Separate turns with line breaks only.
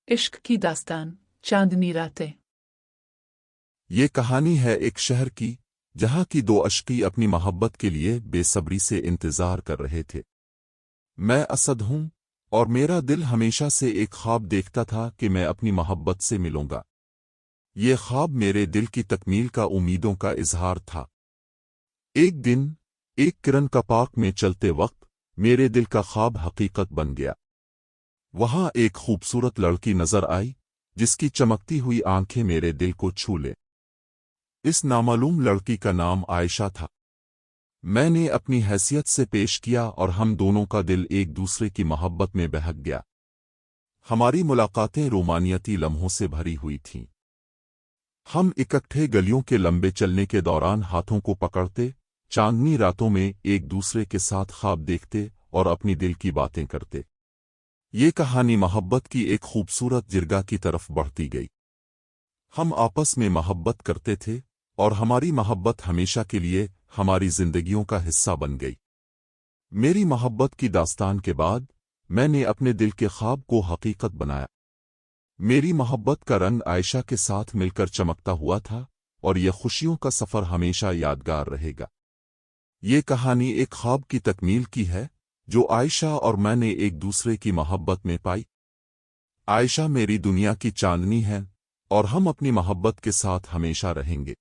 عشق کی داستان چاندنی راتیں۔
یہ کہانی ہے ایک شہر کی جہاں کی دو عشقی اپنی محبت کے لیے بے صبری سے انتظار کر رہے تھے۔ میں اسد ہوں اور میرا دل ہمیشہ سے ایک خواب دیکھتا تھا کہ میں اپنی محبت سے ملوں گا۔ یہ خواب میرے دل کی تکمیل کا امیدوں کا اظہار تھا۔ ایک دن ایک کرن کا پارک میں چلتے وقت میرے دل کا خواب حقیقت بن گیا۔ وہاں ایک خوبصورت لڑکی نظر آئی جس کی چمکتی ہوئی آنکھیں میرے دل کو چھو لے۔ اس نامعلوم لڑکی کا نام عائشہ تھا۔ میں نے اپنی حیثیت سے پیش کیا اور ہم دونوں کا دل ایک دوسرے کی محبت میں بہک گیا۔ ہماری ملاقاتیں رومانیتی لمحوں سے بھری ہوئی تھیں۔ ہم اکٹھے گلیوں کے لمبے چلنے کے دوران ہاتھوں کو پکڑتے، چاندنی راتوں میں ایک دوسرے کے ساتھ خواب دیکھتے اور اپنی دل کی باتیں کرتے۔ یہ کہانی محبت کی ایک خوبصورت جرگہ کی طرف بڑھتی گئی۔ ہم آپس میں محبت کرتے تھے اور ہماری محبت ہمیشہ کے لیے ہماری زندگیوں کا حصہ بن گئی۔ میری محبت کی داستان کے بعد میں نے اپنے دل کے خواب کو حقیقت بنایا۔ میری محبت کا رنگ عائشہ کے ساتھ مل کر چمکتا ہوا تھا اور یہ خوشیوں کا سفر ہمیشہ یادگار رہے گا۔ یہ کہانی ایک خواب کی تکمیل کی ہے جو عائشہ اور میں نے ایک دوسرے کی محبت میں پائی۔ عائشہ میری دنیا کی چاندنی ہے اور ہم اپنی محبت کے ساتھ ہمیشہ رہیں گے۔